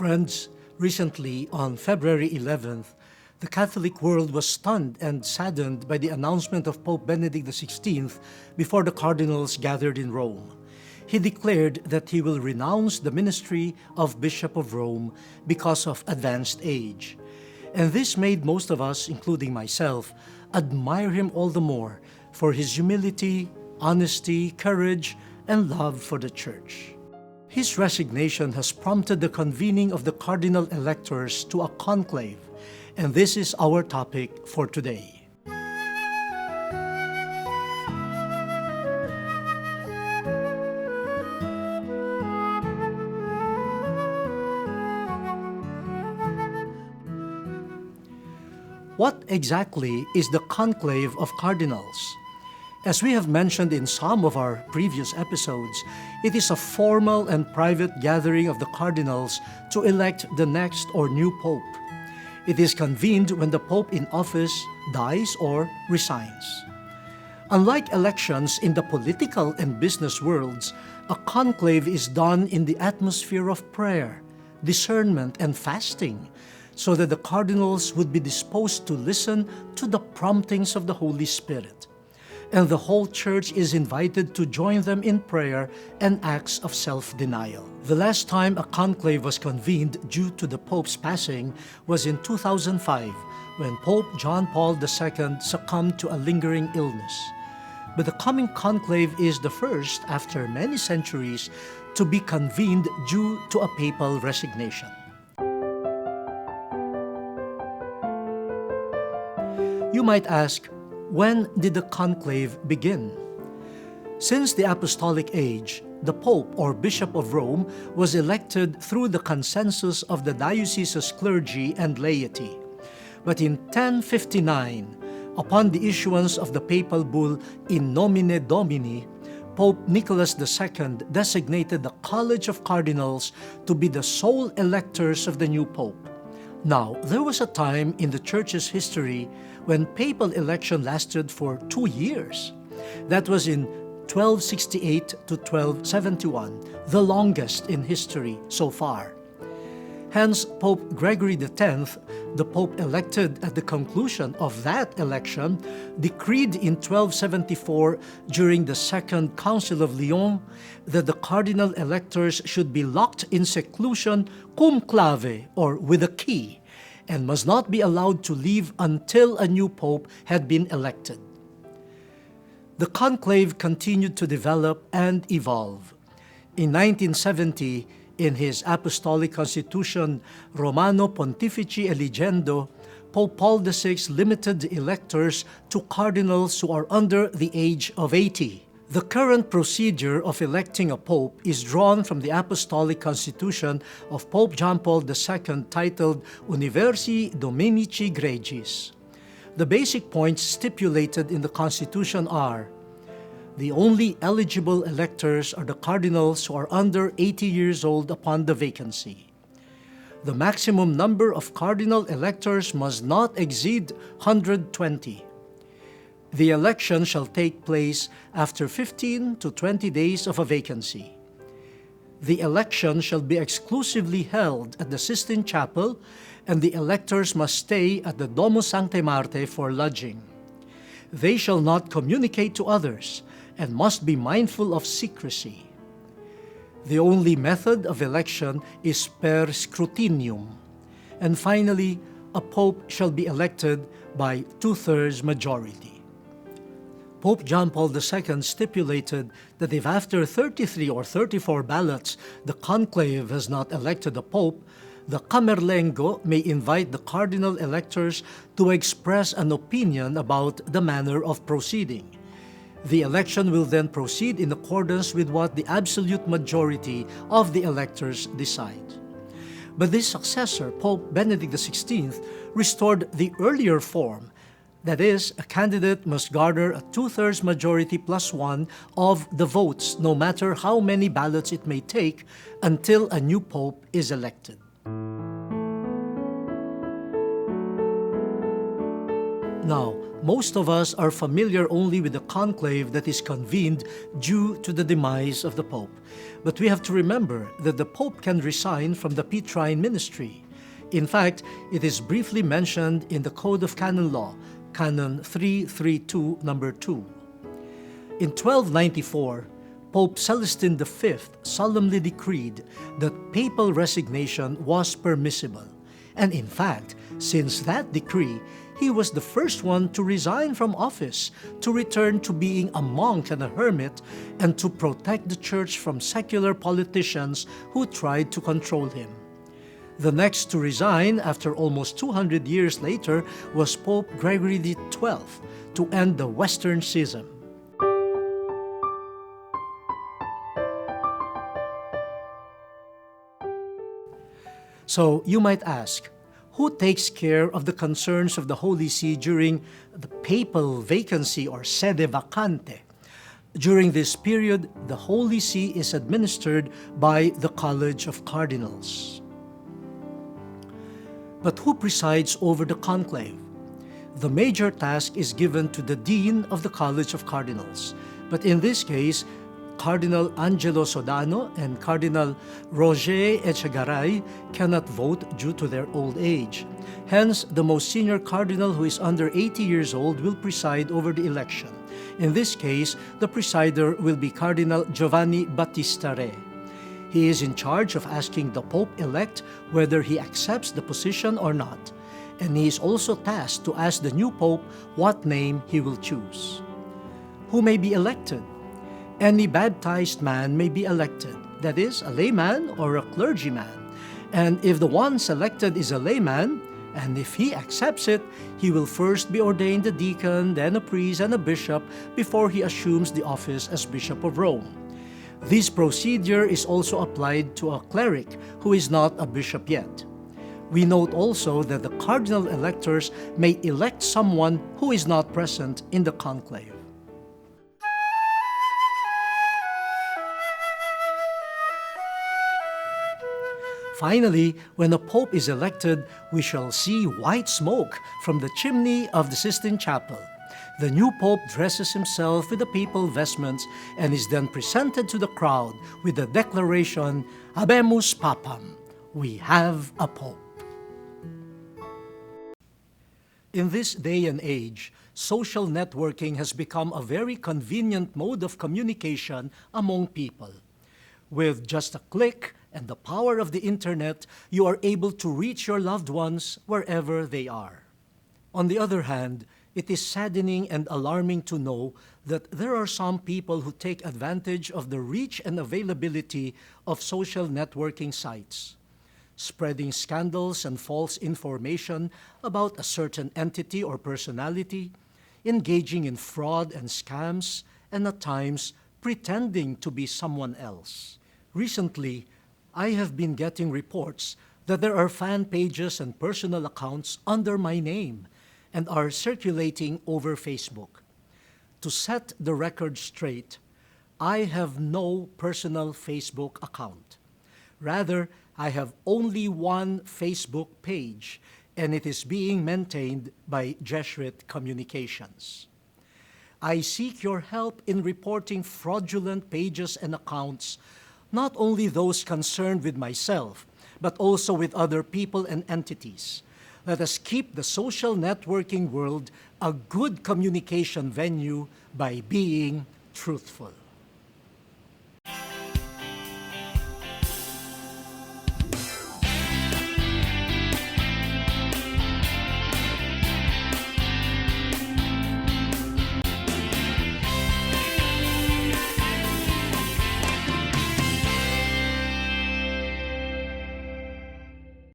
Friends, recently on February 11th, the Catholic world was stunned and saddened by the announcement of Pope Benedict XVI before the cardinals gathered in Rome. He declared that he will renounce the ministry of Bishop of Rome because of advanced age. And this made most of us, including myself, admire him all the more for his humility, honesty, courage, and love for the Church. His resignation has prompted the convening of the cardinal electors to a conclave, and this is our topic for today. What exactly is the conclave of cardinals? As we have mentioned in some of our previous episodes, it is a formal and private gathering of the cardinals to elect the next or new pope. It is convened when the pope in office dies or resigns. Unlike elections in the political and business worlds, a conclave is done in the atmosphere of prayer, discernment, and fasting, so that the cardinals would be disposed to listen to the promptings of the Holy Spirit. And the whole Church is invited to join them in prayer and acts of self-denial. The last time a conclave was convened due to the Pope's passing was in 2005, when Pope John Paul II succumbed to a lingering illness. But the coming conclave is the first, after many centuries, to be convened due to a papal resignation. You might ask, when did the conclave begin? Since the Apostolic Age, the Pope or Bishop of Rome was elected through the consensus of the diocese's clergy and laity. But in 1059, upon the issuance of the papal bull In Nomine Domini, Pope Nicholas II designated the College of Cardinals to be the sole electors of the new Pope. Now, there was a time in the Church's history when papal election lasted for 2 years. That was in 1268 to 1271, the longest in history so far. Hence, Pope Gregory X, the Pope elected at the conclusion of that election, decreed in 1274 during the Second Council of Lyon that the cardinal electors should be locked in seclusion conclave, or with a key, and must not be allowed to leave until a new pope had been elected. The conclave continued to develop and evolve. In 1970, in his Apostolic Constitution Romano Pontifici Eligendo, Pope Paul VI limited the electors to cardinals who are under the age of 80. The current procedure of electing a pope is drawn from the Apostolic Constitution of Pope John Paul II titled Universi Dominici Gregis. The basic points stipulated in the Constitution are: the only eligible electors are the cardinals who are under 80 years old upon the vacancy. The maximum number of cardinal electors must not exceed 120. The election shall take place after 15 to 20 days of a vacancy. The election shall be exclusively held at the Sistine Chapel, and the electors must stay at the Domus Sanctae Marthae for lodging. They shall not communicate to others, and must be mindful of secrecy. The only method of election is per scrutinium. And finally, a pope shall be elected by 2/3 majority. Pope John Paul II stipulated that if after 33 or 34 ballots the conclave has not elected a pope, the Camerlengo may invite the cardinal electors to express an opinion about the manner of proceeding. The election will then proceed in accordance with what the absolute majority of the electors decide. But this successor, Pope Benedict XVI, restored the earlier form. That is, a candidate must garner a 2/3 majority plus one of the votes, no matter how many ballots it may take, until a new pope is elected. Now, Most of us are familiar only with the conclave that is convened due to the demise of the Pope. But we have to remember that the Pope can resign from the Petrine ministry. In fact, it is briefly mentioned in the Code of Canon Law, Canon 332, number 2. In 1294, Pope Celestine V solemnly decreed that papal resignation was permissible. And in fact, since that decree, he was the first one to resign from office, to return to being a monk and a hermit, and to protect the Church from secular politicians who tried to control him. The next to resign, after almost 200 years later, was Pope Gregory XII to end the Western Schism. So you might ask, who takes care of the concerns of the Holy See during the papal vacancy or sede vacante? During this period, the Holy See is administered by the College of Cardinals. But who presides over the conclave? The major task is given to the Dean of the College of Cardinals. But in this case, Cardinal Angelo Sodano and Cardinal Jorge Echegaray cannot vote due to their old age. Hence, the most senior cardinal, who is under 80 years old, will preside over the election. In this case, the presider will be Cardinal Giovanni Battista Re. He is in charge of asking the Pope-elect whether he accepts the position or not, and he is also tasked to ask the new Pope what name he will choose. Who may be elected? Any baptized man may be elected, that is, a layman or a clergyman. And if the one selected is a layman, and if he accepts it, he will first be ordained a deacon, then a priest and a bishop before he assumes the office as Bishop of Rome. This procedure is also applied to a cleric who is not a bishop yet. We note also that the cardinal electors may elect someone who is not present in the conclave. Finally, when a pope is elected, we shall see white smoke from the chimney of the Sistine Chapel. The new pope dresses himself with the papal vestments and is then presented to the crowd with the declaration, Habemus Papam, we have a pope. In this day and age, social networking has become a very convenient mode of communication among people. With just a click and the power of the internet, you are able to reach your loved ones wherever they are. On the other hand, it is saddening and alarming to know that there are some people who take advantage of the reach and availability of social networking sites, spreading scandals and false information about a certain entity or personality, engaging in fraud and scams, and at times pretending to be someone else. Recently, I have been getting reports that there are fan pages and personal accounts under my name and are circulating over Facebook. To set the record straight, I have no personal Facebook account. Rather, I have only one Facebook page, and it is being maintained by Jesuit Communications. I seek your help in reporting fraudulent pages and accounts, not only those concerned with myself, but also with other people and entities. Let us keep the social networking world a good communication venue by being truthful.